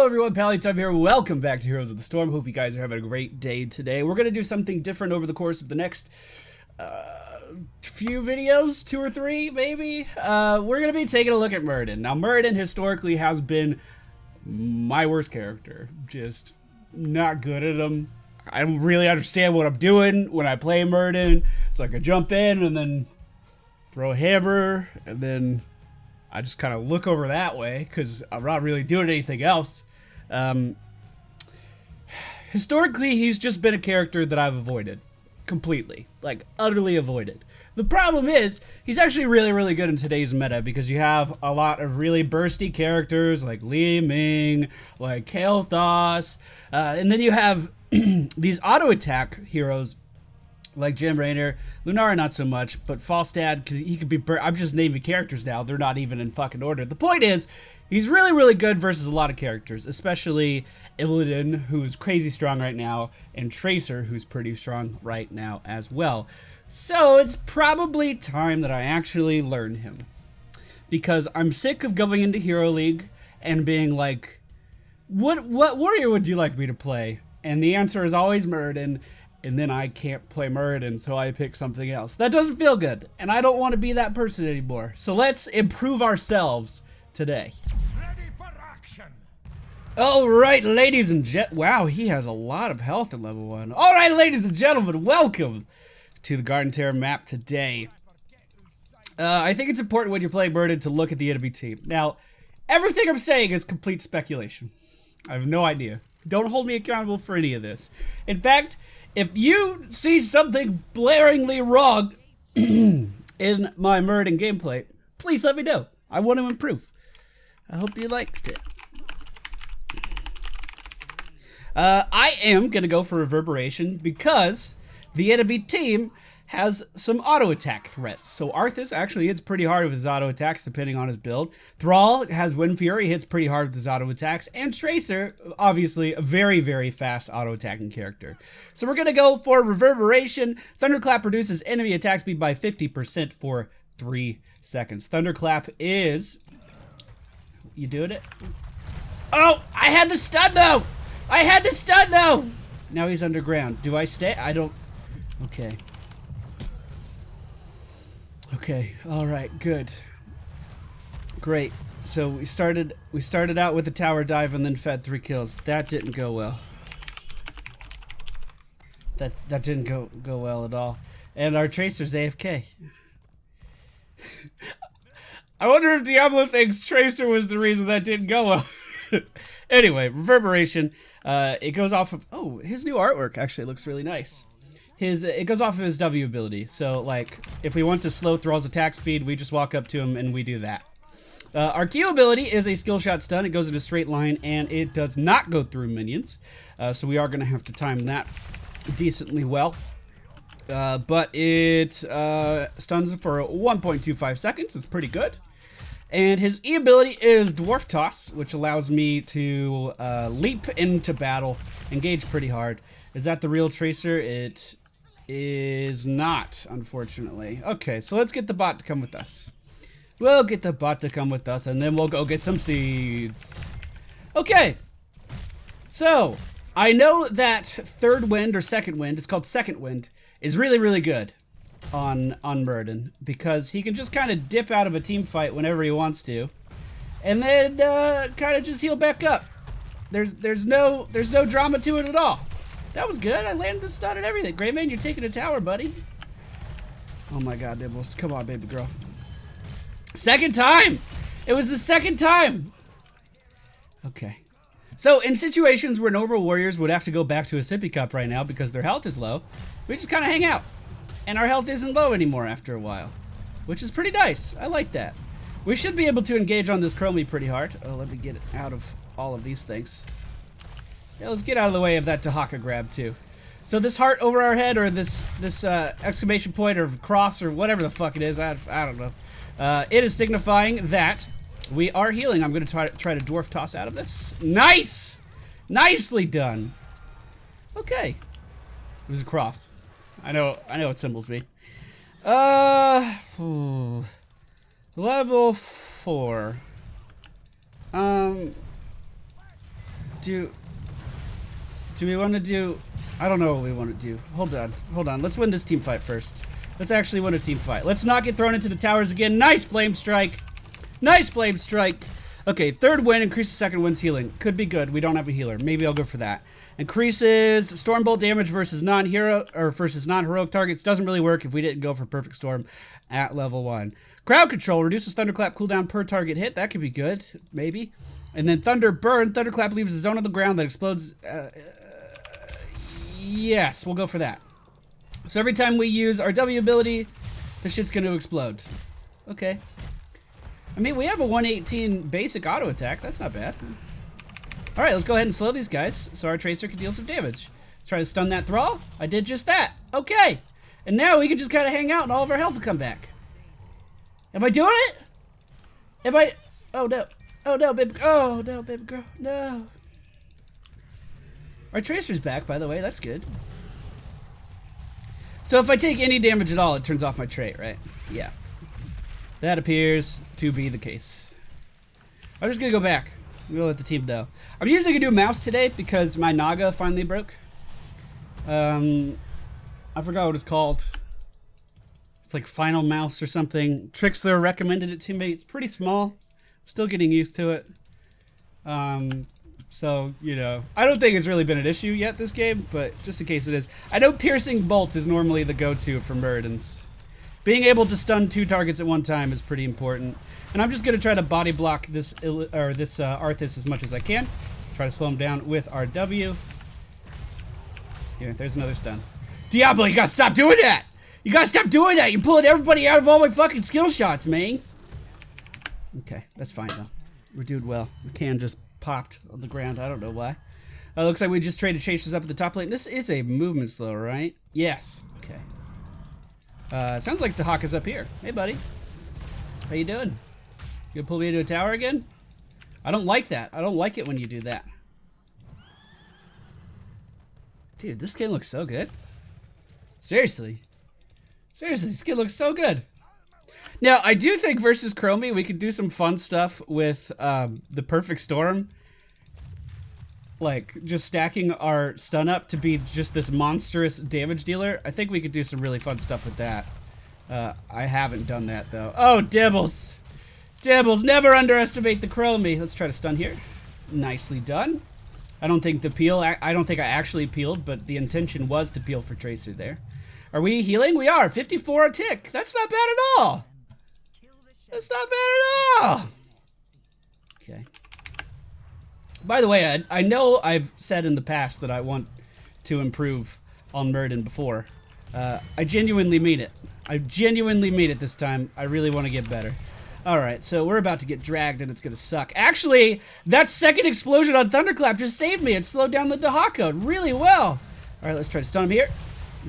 Hello everyone, MFPallytime here. Welcome back to Heroes of the Storm. Hope you guys are having a great day today. We're going to do something different over the course of the next few videos, 2 or 3 maybe. We're going to be taking a look at Muradin. Now Muradin historically has been my worst character. Just not good at him. I don't really understand what I'm doing when I play Muradin. It's like I jump in and then throw a hammer and then I just kind of look over that way because I'm not really doing anything else. Historically, he's just been a character that I've avoided completely, like utterly avoided. The problem is, he's actually really, really good in today's meta because you have a lot of really bursty characters like Li Ming, like Kael'thas, and then you have these auto attack heroes like Jim Raynor. Lunara not so much, but Falstad, because he could be I'm just naming characters now. They're not even in fucking order. The point is, he's really, really good versus a lot of characters, especially Illidan, who's crazy strong right now, and Tracer, who's pretty strong right now as well. So it's probably time that I actually learn him. Because I'm sick of going into Hero League and being like, what warrior would you like me to play? And the answer is always Muradin. And then I can't play Muradin, so I pick something else. That doesn't feel good, and I don't want to be that person anymore. So let's improve ourselves today. Ready for action. All right, ladies and wow, he has a lot of health at level 1. All right, ladies and gentlemen, welcome to the Garden Terror map today. I think it's important when you're playing Muradin to look at the enemy team. Now, everything I'm saying is complete speculation. I have no idea. Don't hold me accountable for any of this. In fact, if you see something blaringly wrong in my Muradin gameplay, please let me know. I want to improve. I hope you liked it. I am going to go for Reverberation because the enemy team has some auto attack threats. So Arthas actually hits pretty hard with his auto attacks depending on his build. Thrall has Wind Fury, hits pretty hard with his auto attacks. And Tracer, obviously a very, very fast auto attacking character. So we're gonna go for Reverberation. Thunderclap reduces enemy attack speed by 50% for 3 seconds. Thunderclap is... You doing it? Oh, I had the stun though! I had the stun though! Now he's underground. Do I stay? I don't... Okay. Okay, all right, good. Great. So we started out with a tower dive and then fed 3 kills. That didn't go well. That didn't go well at all. And our Tracer's AFK. I wonder if Diablo thinks Tracer was the reason that didn't go well. Anyway, Reverberation. It goes off of... Oh, his new artwork actually looks really nice. It goes off of his W ability, so like if we want to slow Thrall's attack speed, we just walk up to him and we do that. Our Q ability is a skill shot stun. It goes in a straight line and it does not go through minions, so we are going to have to time that decently well. But it stuns for 1.25 seconds. It's pretty good. And his E ability is Dwarf Toss, which allows me to leap into battle, engage pretty hard. Is that the real Tracer? It is not, unfortunately. Okay, so let's get the bot to come with us. We'll get the bot to come with us, and then we'll go get some seeds. Okay. So, I know that third wind, or second wind, it's called second wind, is really, really good on Muradin, because he can just kind of dip out of a team fight whenever he wants to, and then kind of just heal back up. There's no drama to it at all. That was good. I landed the stun and everything. Greyman, you're taking a tower, buddy. Oh my god, Nibbles. Come on, baby girl. Second time! It was the second time! Okay. So, in situations where normal warriors would have to go back to a sippy cup right now because their health is low, we just kind of hang out. And our health isn't low anymore after a while. Which is pretty nice. I like that. We should be able to engage on this Chromie pretty hard. Oh, let me get it out of all of these things. Yeah, let's get out of the way of that Tahaka grab too. So this heart over our head, or this exclamation point, or cross, or whatever the fuck it is, I don't know. It is signifying that we are healing. I'm going to try to Dwarf Toss out of this. Nice! Nicely done. Okay. It was a cross. I know what symbols mean. Level 4. do we want to do... I don't know what we want to do. Hold on. Let's win this team fight first. Let's actually win a team fight. Let's not get thrown into the towers again. Nice flame strike. Nice flame strike. Okay, third win increases second wind's healing. Could be good. We don't have a healer. Maybe I'll go for that. Increases storm bolt damage versus non-hero or versus non-heroic targets. Doesn't really work if we didn't go for perfect storm at level 1. Crowd control reduces thunderclap cooldown per target hit. That could be good, maybe. And then thunder burn. Thunderclap leaves a zone on the ground that explodes. Yes, we'll go for that. So every time we use our W ability, the shit's going to explode. Okay. I mean, we have a 118 basic auto attack. That's not bad. All right, let's go ahead and slow these guys so our Tracer can deal some damage. Let's try to stun that Thrall. I did just that. Okay. And now we can just kind of hang out and all of our health will come back. Am I doing it? Am I... Oh, no. Oh, no, baby. Oh, no, baby girl. No. Our Tracer's back, by the way. That's good. So if I take any damage at all, it turns off my trait, right? Yeah. That appears to be the case. I'm just going to go back. I'm going to let the team know. I'm using a new mouse today because my Naga finally broke. I forgot what it's called. It's like Final Mouse or something. Trixler recommended it to me. It's pretty small. I'm still getting used to it. So, you know, I don't think it's really been an issue yet this game, but just in case it is. I know piercing bolt is normally the go-to for Muradins. Being able to stun 2 targets at one time is pretty important. And I'm just going to try to body block this Arthas as much as I can. Try to slow him down with our W. Here, there's another stun. Diablo, you gotta stop doing that! You gotta stop doing that! You're pulling everybody out of all my fucking skill shots, man! Okay, that's fine though. We're doing well. The can just popped on the ground. I don't know why. Looks like we just traded chasers up at the top lane. This is a movement slow, right? Yes. Okay. Sounds like Tahaka's up here. Hey, buddy. How you doing? You gonna pull me into a tower again? I don't like that. I don't like it when you do that. Dude, this skin looks so good. Seriously. Seriously, this skin looks so good. Now, I do think versus Chromie, we could do some fun stuff with the Perfect Storm. Like, just stacking our stun up to be just this monstrous damage dealer. I think we could do some really fun stuff with that. I haven't done that, though. Oh, Dibbles. Dibbles, never underestimate the Chromie. Let's try to stun here. Nicely done. I don't think the peel, I don't think I actually peeled, but the intention was to peel for Tracer there. Are we healing? We are. 54 a tick. That's not bad at all. That's not bad at all. Okay. By the way, I know I've said in the past that I want to improve on Muradin before. I genuinely mean it. I genuinely mean it this time. I really want to get better. Alright, so we're about to get dragged and it's going to suck. Actually, that second explosion on Thunderclap just saved me. It slowed down the Dahaka really well. Alright, let's try to stun him here.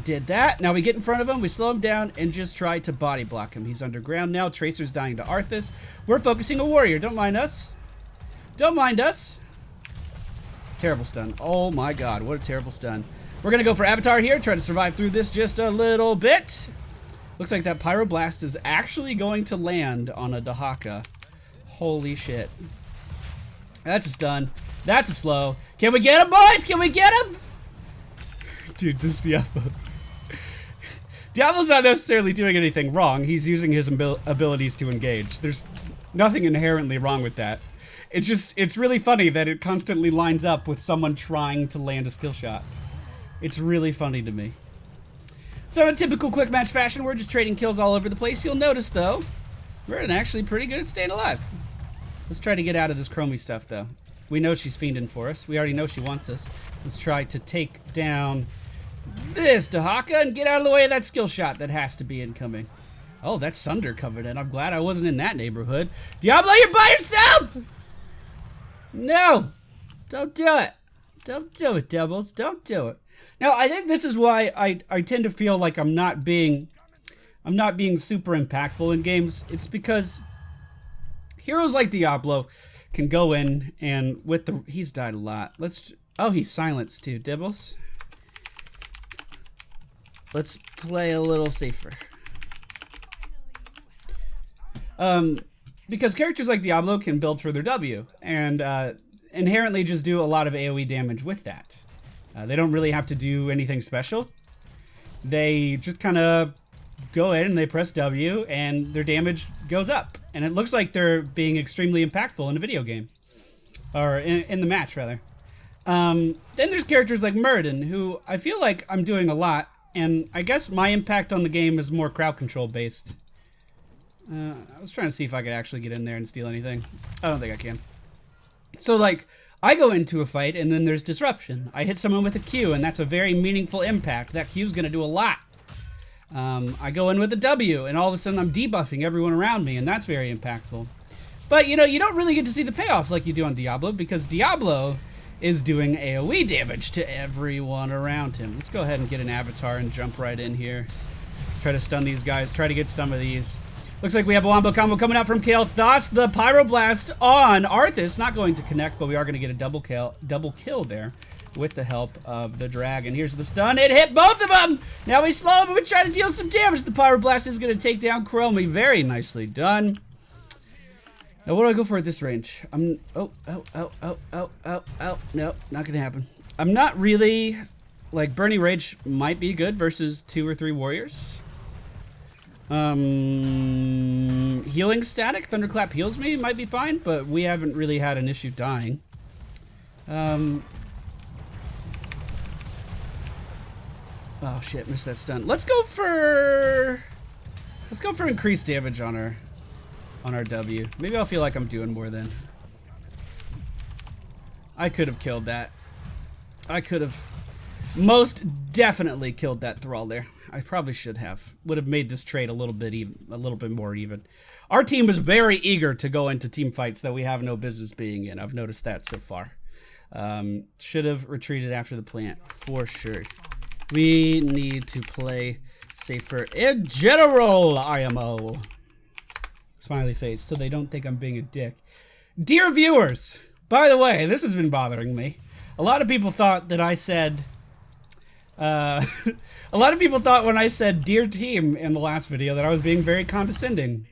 Did that. Now we get in front of him, we slow him down, and just try to body block him. He's underground now. Tracer's dying to Arthas. We're focusing a warrior. Don't mind us. Don't mind us. Terrible stun. Oh my god, what a terrible stun. We're going to go for Avatar here. Try to survive through this just a little bit. Looks like that Pyroblast is actually going to land on a Dahaka. Holy shit. That's a stun. That's a slow. Can we get him, boys? Can we get him? Dude, this Diablo. Diablo's not necessarily doing anything wrong. He's using his abilities to engage. There's nothing inherently wrong with that. It's just, it's really funny that it constantly lines up with someone trying to land a skill shot. It's really funny to me. So in typical quick match fashion, we're just trading kills all over the place. You'll notice, though, we're actually pretty good at staying alive. Let's try to get out of this Chromie stuff, though. We know she's fiending for us. We already know she wants us. Let's try to take down this Dahaka and get out of the way of that skill shot that has to be incoming. Oh, that's Sunder coming in. I'm glad I wasn't in that neighborhood. Diablo, you're by yourself! No! Don't do it. Don't do it, Devils. Don't do it. Now, I think this is why I tend to feel like I'm not being super impactful in games. It's because heroes like Diablo can go in and with the... He's died a lot. Oh, he's silenced too, Dibbles. Let's play a little safer. Because characters like Diablo can build for their W. And inherently just do a lot of AoE damage with that. They don't really have to do anything special. They just kind of go in and they press W and their damage goes up. And it looks like they're being extremely impactful in a video game. Or in the match, rather. Then there's characters like Muradin, who I feel like I'm doing a lot. And I guess my impact on the game is more crowd control based. I was trying to see if I could actually get in there and steal anything. I don't think I can. So, like, I go into a fight and then there's disruption. I hit someone with a Q and that's a very meaningful impact. That Q's gonna do a lot. I go in with a W and all of a sudden I'm debuffing everyone around me and that's very impactful. But, you know, you don't really get to see the payoff like you do on Diablo because Diablo is doing AoE damage to everyone around him. Let's go ahead and get an avatar and jump right in here. Try to stun these guys, try to get some of these. Looks like we have a wombo combo coming out from Kael'thas. The Pyroblast on Arthas. Not going to connect, but we are going to get a double kill there with the help of the dragon. Here's the stun. It hit both of them. Now we slow him, but we try to deal some damage. The Pyroblast is going to take down Chromie. Very nicely done. Now, what do I go for at this range? Oh. No, not going to happen. I'm not really, like, Burning Rage might be good versus 2 or 3 warriors. Healing static, Thunderclap heals me, might be fine, but we haven't really had an issue dying. Oh shit, missed that stun. Let's go for increased damage on our W. Maybe I'll feel like I'm doing more then. I could have killed that. I could have most definitely killed that thrall there. I probably should have. Would have made this trade a little bit more even. Our team was very eager to go into team fights that we have no business being in. I've noticed that so far. Should have retreated after the plant, for sure. We need to play safer in general, IMO. Smiley face, so they don't think I'm being a dick. Dear viewers, by the way, this has been bothering me. A lot of people thought that I said... a lot of people thought when I said dear team in the last video that I was being very condescending.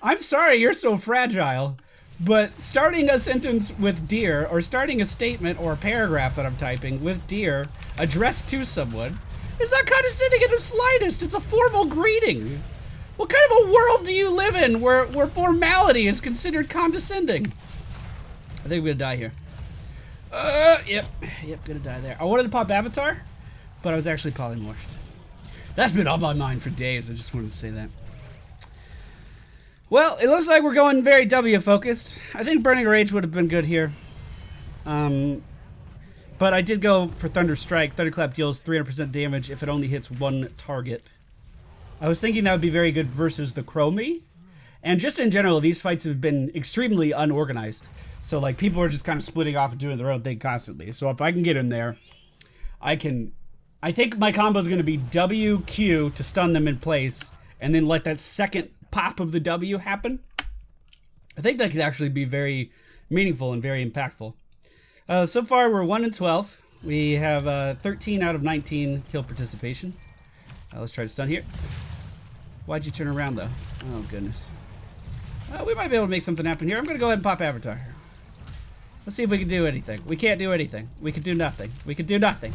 I'm sorry you're so fragile, but starting a sentence with dear, or starting a statement or a paragraph that I'm typing with dear, addressed to someone, is not condescending in the slightest. It's a formal greeting. What kind of a world do you live in where formality is considered condescending? I think I'm gonna die here. Yep, gonna die there. I wanted to pop Avatar, but I was actually polymorphed. That's been on my mind for days. I just wanted to say that. Well, it looks like we're going very W focused. I think Burning Rage would have been good here. But I did go for Thunder Strike. Thunderclap deals 300% damage if it only hits one target. I was thinking that would be very good versus the Chromie. And just in general, these fights have been extremely unorganized. So like people are just kind of splitting off and doing their own thing constantly. So if I can get in there, I think my combo is going to be WQ to stun them in place and then let that second pop of the W happen. I think that could actually be very meaningful and very impactful. So far, we're 1-12. We have 13 out of 19 kill participation. Let's try to stun here. Why'd you turn around, though? Oh, goodness. We might be able to make something happen here. I'm going to go ahead and pop Avatar. Let's see if we can do anything. We can't do anything. We can do nothing. We can do nothing.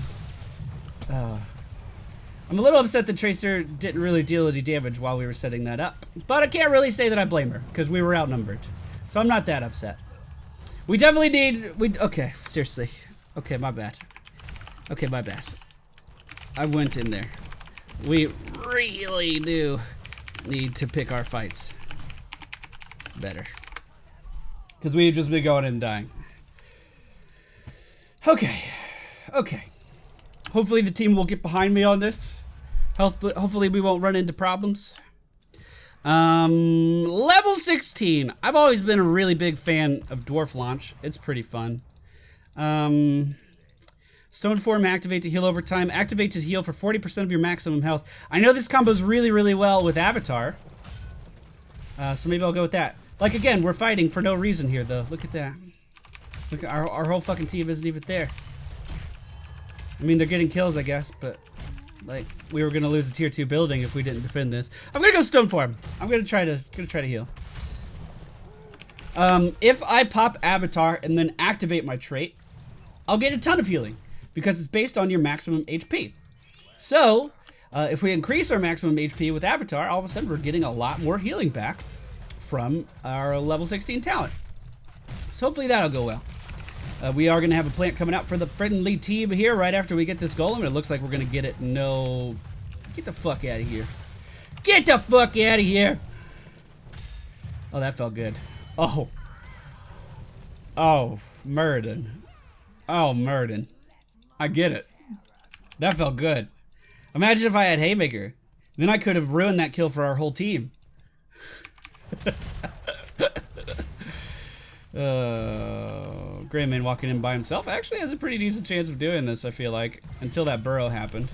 I'm a little upset that Tracer didn't really deal any damage while we were setting that up. But I can't really say that I blame her, because we were outnumbered. So I'm not that upset. We definitely need... Okay, seriously. Okay, my bad. Okay, my bad. I went in there. We really do need to pick our fights better. Because we've just been going and dying. Okay. Okay. Hopefully the team will get behind me on this. Hopefully we won't run into problems. Level 16. I've always been a really big fan of Dwarf Launch. It's pretty fun. Stone Form, activate to heal over time. Activate to heal for 40% of your maximum health. I know this combos really, really well with Avatar. So maybe I'll go with that. Like, again, we're fighting for no reason here, though. Look at that. Look, our whole fucking team isn't even there. I mean, they're getting kills, I guess, but... Like, we were gonna lose a tier 2 building if we didn't defend this. I'm gonna go Stone Form. I'm gonna try to heal. If I pop Avatar and then activate my trait, I'll get a ton of healing because it's based on your maximum HP. So, if we increase our maximum HP with Avatar, all of a sudden we're getting a lot more healing back from our level 16 talent. So hopefully that'll go well. We are going to have a plant coming out for the friendly team here right after we get this golem. It looks like we're going to get it. No. Get the fuck out of here. Get the fuck out of here. Oh, that felt good. Oh. Oh, Muradin. Oh, Muradin. I get it. That felt good. Imagine if I had Haymaker. Then I could have ruined that kill for our whole team. Greyman walking in by himself actually has a pretty decent chance of doing this, I feel like, until that burrow happened.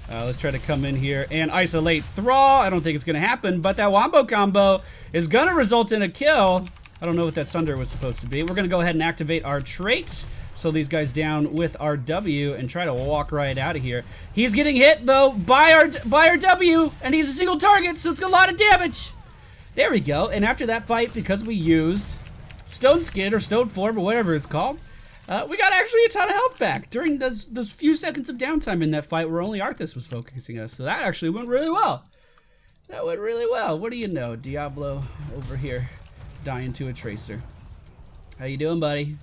Let's try to come in here and isolate Thrall. I don't think it's going to happen, but that Wombo combo is going to result in a kill. I don't know what that Sunder was supposed to be. We're going to go ahead and activate our trait. Slow these guys down with our W and try to walk right out of here. He's getting hit, though, by our W, and he's a single target, so it's got a lot of damage. There we go. And after that fight, because we used Stone Skin or Stone Form or whatever it's called, we got actually a ton of health back during those few seconds of downtime in that fight where only Arthas was focusing us. So that actually went really well. That went really well. What do you know? Diablo over here dying to a Tracer. How you doing, buddy?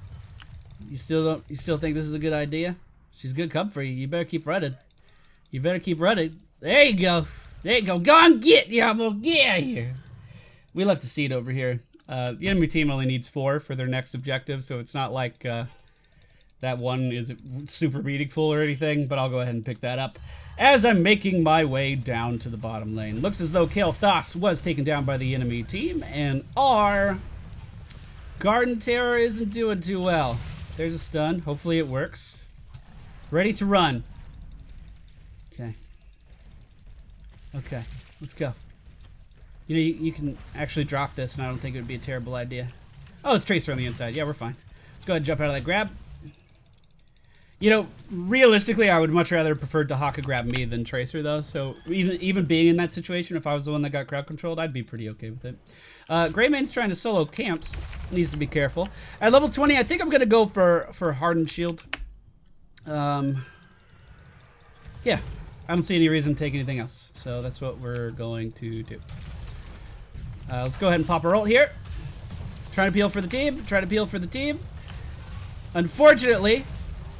You still think this is a good idea? She's good come for you. You better keep running. You better keep running. There you go. There you go. Go on, get Diablo. Get out of here. We left a seed over here. The enemy team only needs 4 for their next objective, so it's not like that one is super meaningful or anything, but I'll go ahead and pick that up as I'm making my way down to the bottom lane. Looks as though Kael'thas was taken down by the enemy team, and our Garden Terror isn't doing too well. There's a stun. Hopefully it works. Ready to run. Okay. Okay, let's go. You know, you can actually drop this, and I don't think it would be a terrible idea. Oh, it's Tracer on the inside. Yeah, we're fine. Let's go ahead and jump out of that grab. You know, realistically, I would much rather prefer Dahaka grab me than Tracer, though. So even being in that situation, if I was the one that got crowd controlled, I'd be pretty okay with it. Greymane's trying to solo camps. Needs to be careful. At level 20, I think I'm going to go for Hardened Shield. Yeah. I don't see any reason to take anything else. So that's what we're going to do. Let's go ahead and pop our ult here. Trying to peel for the team. Trying to peel for the team. Unfortunately,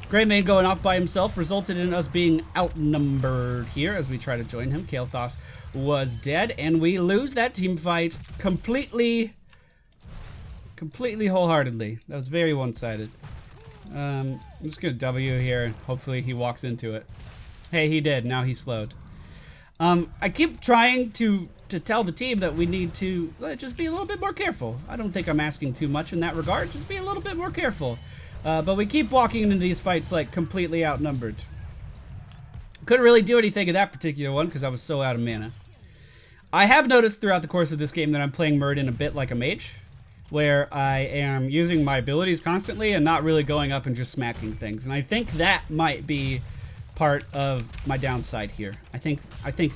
Greymane going off by himself resulted in us being outnumbered here as we try to join him. Kael'thas was dead, and we lose that team fight completely wholeheartedly. That was very one-sided. I'm just gonna W here, and hopefully he walks into it. Hey, he did. Now he's slowed. I keep trying to tell the team that we need to just be a little bit more careful. I don't think I'm asking too much in that regard. Just be a little bit more careful. But we keep walking into these fights like completely outnumbered. Couldn't really do anything in that particular one because I was so out of mana. I have noticed throughout the course of this game that I'm playing Muradin a bit like a mage, where I am using my abilities constantly and not really going up and just smacking things. And I think that might be part of my downside here. I think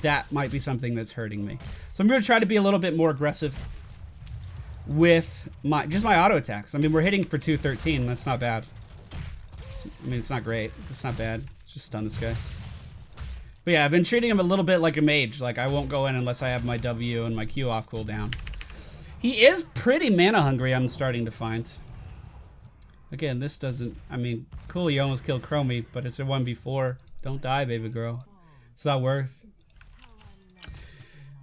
that might be something that's hurting me. So I'm going to try to be a little bit more aggressive with my auto attacks. I mean, we're hitting for 213. That's not bad. It's not great. It's not bad. Let's just stun this guy. But yeah, I've been treating him a little bit like a mage. Like, I won't go in unless I have my W and my Q off cooldown. He is pretty mana hungry, I'm starting to find. Again, this doesn't... I mean, cool, you almost killed Chromie, but it's a 1v4. Don't die, baby girl. It's not worth.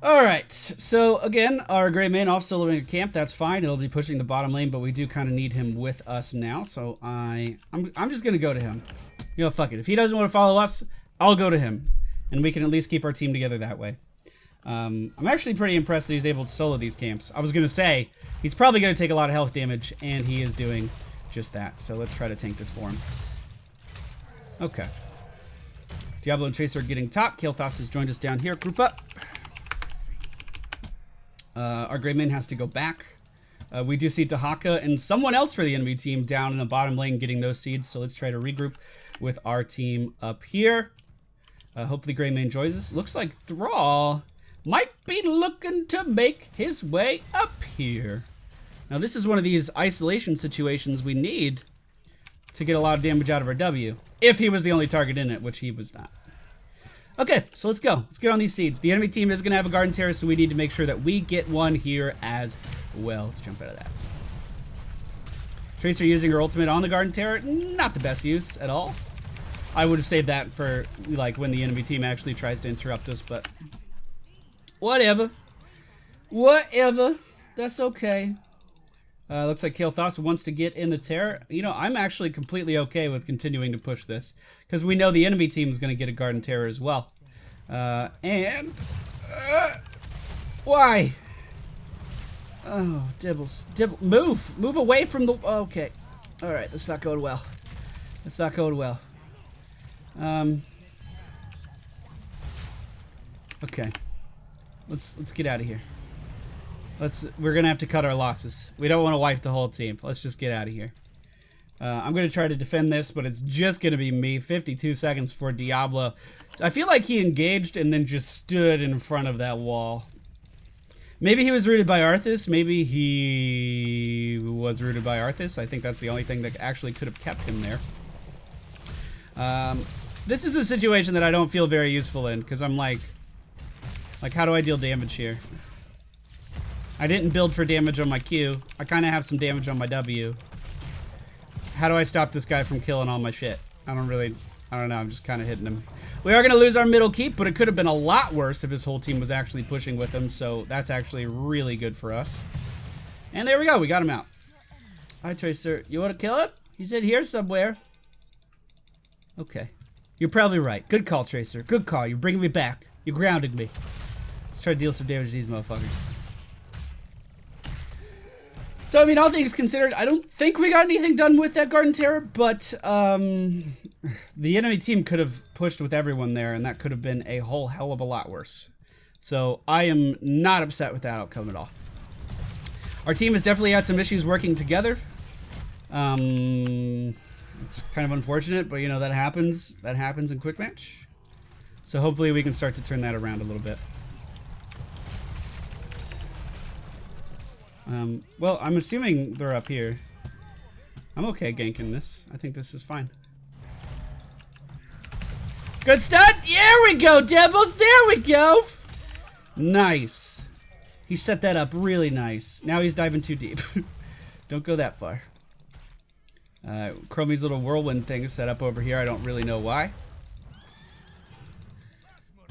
Alright, so again, our Greymane off soloing a camp. That's fine. It'll be pushing the bottom lane, but we do kind of need him with us now. So I'm just going to go to him. You know, fuck it. If he doesn't want to follow us, I'll go to him. And we can at least keep our team together that way. I'm actually pretty impressed that he's able to solo these camps. I was going to say, he's probably going to take a lot of health damage, and he is doing just that. So let's try to tank this for him. Okay. Diablo and Tracer are getting top. Kael'thas has joined us down here. Group up. Our Greymane has to go back. We do see Dahaka and someone else for the enemy team down in the bottom lane getting those seeds. So let's try to regroup with our team up here. Hopefully Greymane joins us. Looks like Thrall might be looking to make his way up here. Now this is one of these isolation situations we need to get a lot of damage out of our W. If he was the only target in it, which he was not. Okay, so let's go. Let's get on these seeds. The enemy team is going to have a garden terrace, so we need to make sure that we get one here as well. Let's jump out of that. Tracer using her ultimate on the garden terror, not the best use at all. I would have saved that for like when the enemy team actually tries to interrupt us, but whatever. Whatever. That's okay. Looks like Kael'thas wants to get in the terror. You know, I'm actually completely okay with continuing to push this because we know the enemy team is going to get a garden terror as well. Why? Oh, Dibbles. Move away from the... Okay. All right, that's not going well. That's not going well. Okay. Let's get out of here. We're gonna have to cut our losses. We don't want to wipe the whole team. Let's just get out of here. I'm gonna try to defend this, but it's just gonna be me. 52 seconds before Diablo. I feel like he engaged and then just stood in front of that wall. Maybe he was rooted by Arthas. Maybe he was rooted by Arthas. I think that's the only thing that actually could have kept him there. This is a situation that I don't feel very useful in because I'm like, how do I deal damage here? I didn't build for damage on my Q. I kind of have some damage on my W. How do I stop this guy from killing all my shit? I don't know. I'm just kind of hitting him. We are going to lose our middle keep, but it could have been a lot worse if his whole team was actually pushing with him, so that's actually really good for us. And there we go. We got him out. Hi, Tracer. You want to kill him? He's in here somewhere. Okay. You're probably right. Good call, Tracer. Good call. You're bringing me back. You're grounding me. Let's try to deal some damage to these motherfuckers. So, I mean, all things considered, I don't think we got anything done with that Garden Terror, but the enemy team could have pushed with everyone there, and that could have been a whole hell of a lot worse. So, I am not upset with that outcome at all. Our team has definitely had some issues working together. It's kind of unfortunate, but, you know, that happens. That happens in Quick Match. So, hopefully we can start to turn that around a little bit. Well, I'm assuming they're up here. I'm okay ganking this. I think this is fine. Good start! There we go, Devils! There we go! Nice. He set that up really nice. Now he's diving too deep. Don't go that far. Chromie's little whirlwind thing is set up over here. I don't really know why.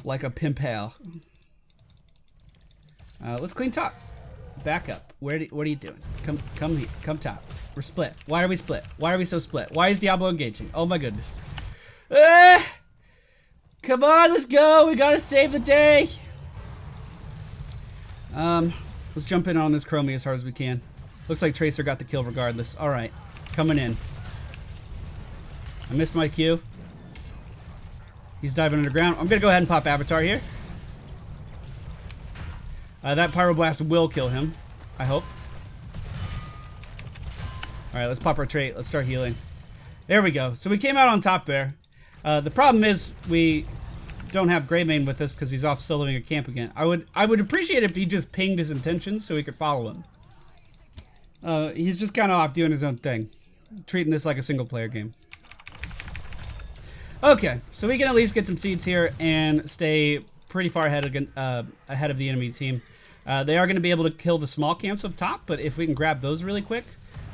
Like a pimp pal. Let's clean top. Back up. What are you doing? Come here. Come top. We're split. Why are we split? Why are we so split? Why is Diablo engaging? Oh my goodness. Come on, let's go. We gotta save the day. Let's jump in on this Chromie as hard as we can. Looks like Tracer got the kill regardless. All right, coming in. I missed my Q. He's diving underground. I'm gonna go ahead and pop Avatar here. That Pyroblast will kill him, I hope. Alright, let's pop our trait. Let's start healing. There we go. So we came out on top there. The problem is we don't have Greymane with us because he's off soloing a camp again. I would appreciate if he just pinged his intentions so we could follow him. He's just kind of off doing his own thing. Treating this like a single player game. Okay, so we can at least get some seeds here and stay pretty far ahead of the enemy team. They are going to be able to kill the small camps up top, but if we can grab those really quick,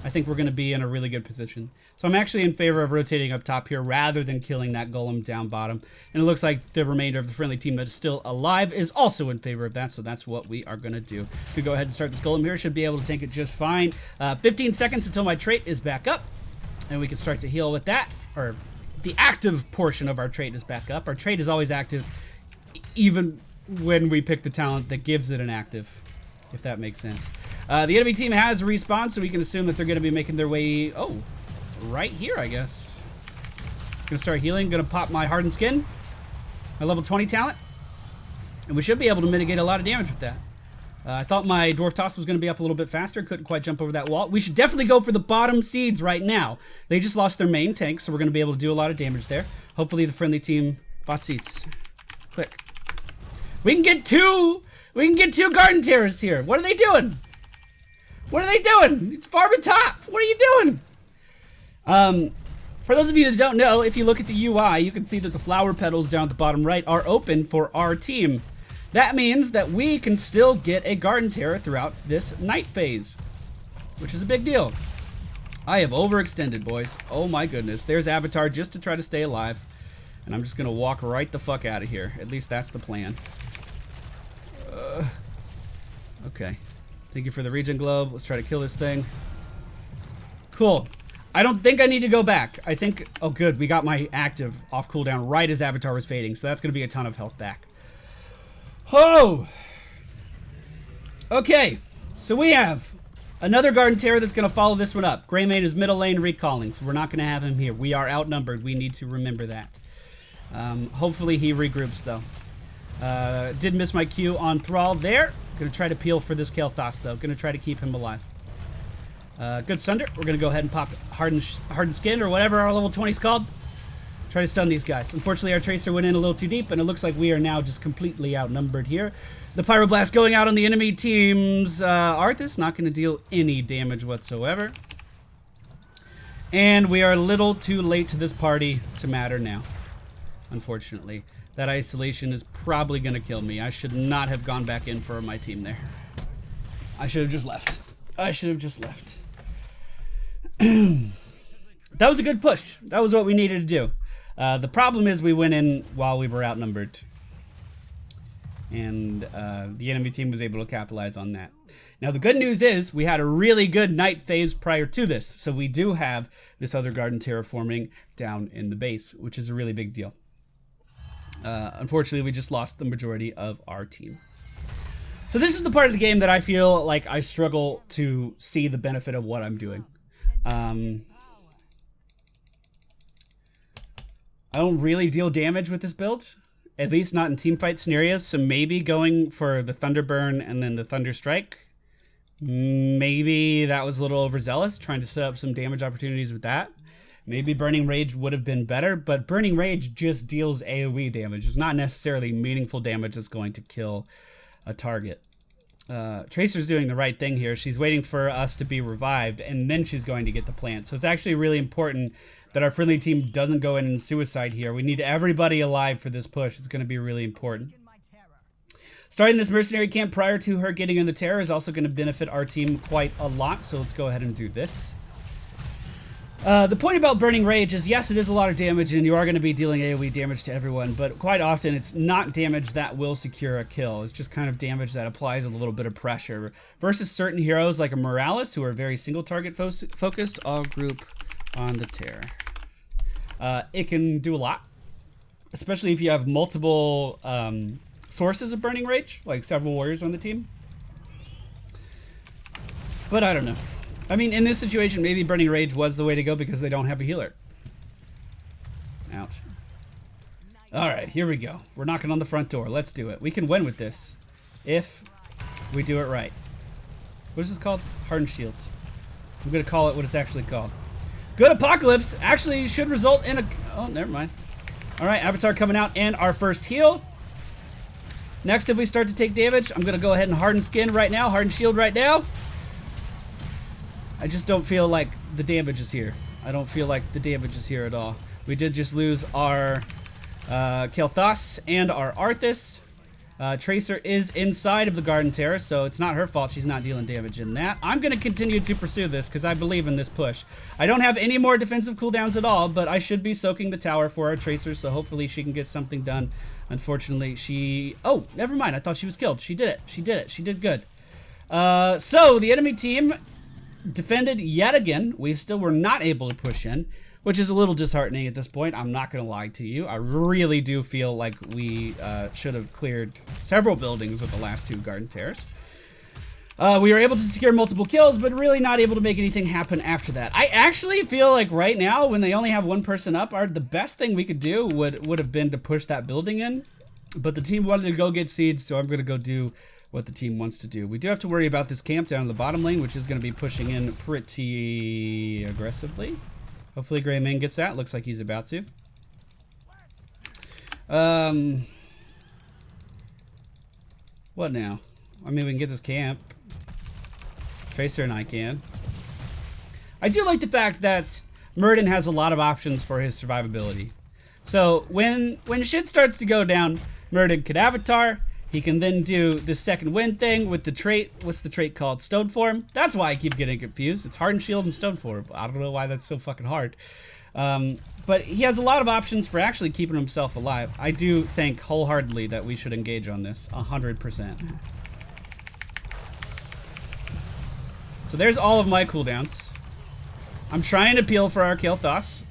I think we're going to be in a really good position. So I'm actually in favor of rotating up top here rather than killing that golem down bottom. And it looks like the remainder of the friendly team that is still alive is also in favor of that, so that's what we are going to do. We go ahead and start this golem here. Should be able to tank it just fine. 15 seconds until my trait is back up, and we can start to heal with that. Or the active portion of our trait is back up. Our trait is always active, even when we pick the talent that gives it an active, if that makes sense. The enemy team has respawned, so we can assume that they're going to be making their way, right here, I guess. Gonna start healing, gonna pop my hardened skin, my level 20 talent, and we should be able to mitigate a lot of damage with that. I thought my dwarf toss was gonna be up a little bit faster, couldn't quite jump over that wall. We should definitely go for the bottom seeds right now. They just lost their main tank, so we're gonna be able to do a lot of damage there. Hopefully the friendly team bought seats. Quick. We can get two garden terrors here. What are they doing? What are they doing? It's farming top. What are you doing? For those of you that don't know, if you look at the UI, you can see that the flower petals down at the bottom right are open for our team. That means that we can still get a garden terror throughout this night phase, which is a big deal. I have overextended, boys. Oh my goodness. There's Avatar just to try to stay alive. And I'm just gonna walk right the fuck out of here. At least that's the plan. Okay. Thank you for the regen globe. Let's try to kill this thing. Cool. I don't think I need to go back. I think, oh good, we got my active off cooldown right as Avatar was fading, so that's gonna be a ton of health back. Oh! Okay, so we have another Garden Terror that's gonna follow this one up. Greymane is middle lane recalling, so we're not gonna have him here. We are outnumbered, we need to remember that. Hopefully he regroups though. Did miss my Q on Thrall there. Gonna try to peel for this Kael'thas though. Gonna try to keep him alive. Good Sunder. We're gonna go ahead and pop Hardened Skin or whatever our level 20's called. Try to stun these guys. Unfortunately, our Tracer went in a little too deep, and it looks like we are now just completely outnumbered here. The Pyroblast going out on the enemy team's Arthas, not gonna deal any damage whatsoever. And we are a little too late to this party to matter now, unfortunately. That isolation is probably gonna kill me. I should not have gone back in for my team there. I should have just left. I should have just left. That was a good push. That was what we needed to do. The problem is we went in while we were outnumbered. And the enemy team was able to capitalize on that. Now the good news is we had a really good night phase prior to this. So we do have this other Garden terraforming down in the base, which is a really big deal. Unfortunately, we just lost the majority of our team. So this is the part of the game that I feel like I struggle to see the benefit of what I'm doing. I don't really deal damage with this build, at least not in teamfight scenarios, so maybe going for the Thunder Burn and then the Thunder Strike. Maybe that was a little overzealous, trying to set up some damage opportunities with that. Maybe Burning Rage would have been better, but Burning Rage just deals AoE damage. It's not necessarily meaningful damage that's going to kill a target. Tracer's doing the right thing here. She's waiting for us to be revived, and then she's going to get the plant. So it's actually really important that our friendly team doesn't go in and suicide here. We need everybody alive for this push. It's going to be really important. Starting this mercenary camp prior to her getting in the terror is also going to benefit our team quite a lot, so let's go ahead and do this. The point about Burning Rage is, yes, it is a lot of damage, and you are going to be dealing AoE damage to everyone, but quite often it's not damage that will secure a kill. It's just kind of damage that applies a little bit of pressure. Versus certain heroes like a Morales, who are very single-target focused, all group on the terror. It can do a lot, especially if you have multiple sources of Burning Rage, like several warriors on the team. But I don't know. I mean, in this situation, maybe Burning Rage was the way to go because they don't have a healer. Ouch. Alright, here we go. We're knocking on the front door. Let's do it. We can win with this if we do it right. What is this called? Hardened Shield. I'm going to call it what it's actually called. Good Apocalypse actually should result in a... Oh, never mind. Alright, Avatar coming out and our first heal. Next, if we start to take damage, I'm going to go ahead and Harden Skin right now. Harden Shield right now. I just don't feel like the damage is here. I don't feel like the damage is here at all. We did just lose our Kael'thas and our Arthas. Tracer is inside of the Garden Terror, so it's not her fault she's not dealing damage in that. I'm going to continue to pursue this because I believe in this push. I don't have any more defensive cooldowns at all, but I should be soaking the tower for our Tracer, so hopefully she can get something done. Unfortunately, she... Oh, never mind. I thought she was killed. She did it. She did it. She did good. So, the enemy team defended yet again. We still were not able to push in, which is a little disheartening at this point. I'm not going to lie to you. I really do feel like we should have cleared several buildings with the last two Garden Terrors. We were able to secure multiple kills, but really not able to make anything happen after that. I actually feel like right now, when they only have one person up, the best thing we could do would have been to push that building in. But the team wanted to go get seeds, so I'm going to go do what the team wants to do. We do have to worry about this camp down in the bottom lane, which is going to be pushing in pretty aggressively. Hopefully Greymane gets that. Looks like he's about to. What now? I mean, we can get this camp. Tracer and I can. I do like the fact that Muradin has a lot of options for his survivability. So when shit starts to go down, Muradin could avatar. He can then do the second wind thing with the trait. What's the trait called? Stone form. That's why I keep getting confused. It's hardened shield and stone form. I don't know why that's so fucking hard. But he has a lot of options for actually keeping himself alive. I do think wholeheartedly that we should engage on this 100%. So there's all of my cooldowns. I'm trying to peel for our Kael'thas.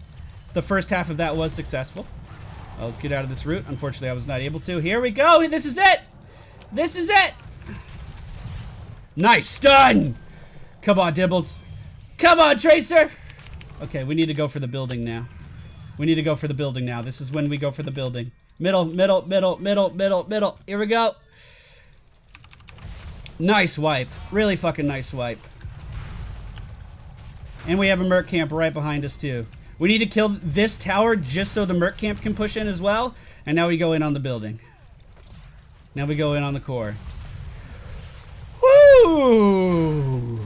The first half of that was successful. Well, let's get out of this route. Unfortunately, I was not able to. Here we go. This is it. This is it. Nice stun. Come on, Dibbles. Come on, Tracer. Okay, we need to go for the building now. We need to go for the building now. This is when we go for the building. Middle, middle, middle, middle, middle, middle. Here we go. Nice wipe. Really fucking nice wipe. And we have a Merc camp right behind us, too. We need to kill this tower just so the Merc camp can push in as well. And now we go in on the building. Now we go in on the core. Woo!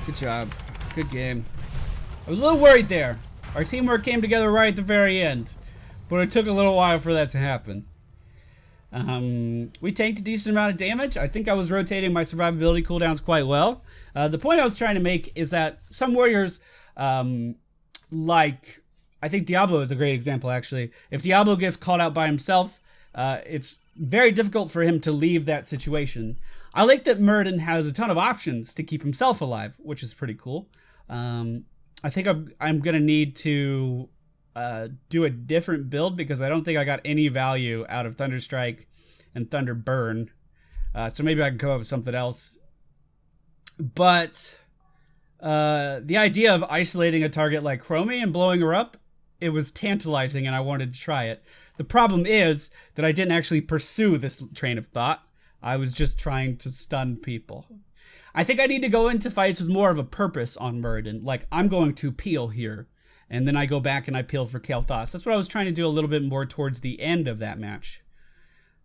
Good job. Good game. I was a little worried there. Our teamwork came together right at the very end. But it took a little while for that to happen. We tanked a decent amount of damage. I think I was rotating my survivability cooldowns quite well. The point I was trying to make is that some warriors, like, I think Diablo is a great example, actually. If Diablo gets called out by himself, it's very difficult for him to leave that situation. I like that Muradin has a ton of options to keep himself alive, which is pretty cool. I think I'm going to need to do a different build because I don't think I got any value out of Thunderstrike and Thunder Burn. So maybe I can come up with something else. But the idea of isolating a target like Chromie and blowing her up, it was tantalizing and I wanted to try it. The problem is that I didn't actually pursue this train of thought. I was just trying to stun people. I think I need to go into fights with more of a purpose on Muradin. Like, I'm going to peel here. And then I go back and I peel for Kael'thas. That's what I was trying to do a little bit more towards the end of that match.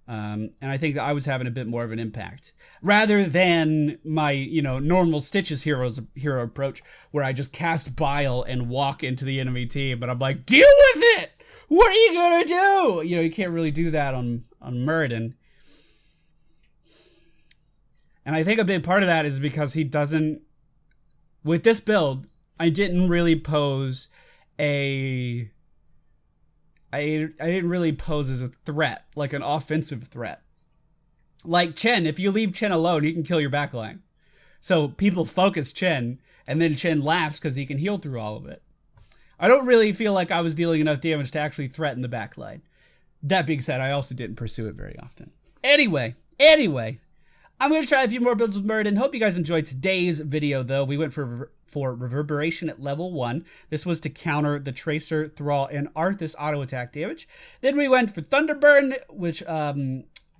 And I think that I was having a bit more of an impact. Rather than my, normal Stitches hero approach, where I just cast Bile and walk into the enemy team. But I'm like, deal with it! What are you gonna do? You can't really do that on Muradin. And I think a big part of that is because he doesn't... With this build, I didn't really pose I didn't really pose as a threat, like an offensive threat. Like Chen, if you leave Chen alone, he can kill your backline. So people focus Chen, and then Chen laughs because he can heal through all of it. I don't really feel like I was dealing enough damage to actually threaten the backline. That being said, I also didn't pursue it very often. Anyway, I'm going to try a few more builds with Muradin. Hope you guys enjoyed today's video, though. We went for Reverberation at level 1. This was to counter the Tracer, Thrall, and Arthas auto attack damage. Then we went for Thunderburn, which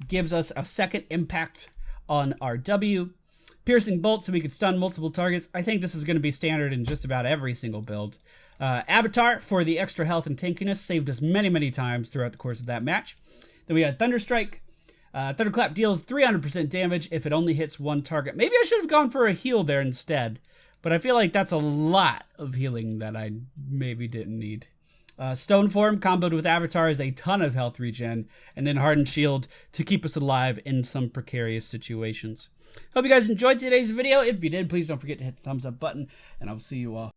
gives us a second impact on our W. Piercing Bolt, so we could stun multiple targets. I think this is going to be standard in just about every single build. Avatar for the extra health and tankiness, saved us many, many times throughout the course of that match. Then we had Thunderstrike. Thunderclap deals 300% damage if it only hits one target. Maybe I should have gone for a heal there instead. But I feel like that's a lot of healing that I maybe didn't need. Stone Form comboed with Avatar is a ton of health regen. And then Hardened Shield to keep us alive in some precarious situations. Hope you guys enjoyed today's video. If you did, please don't forget to hit the thumbs up button. And I'll see you all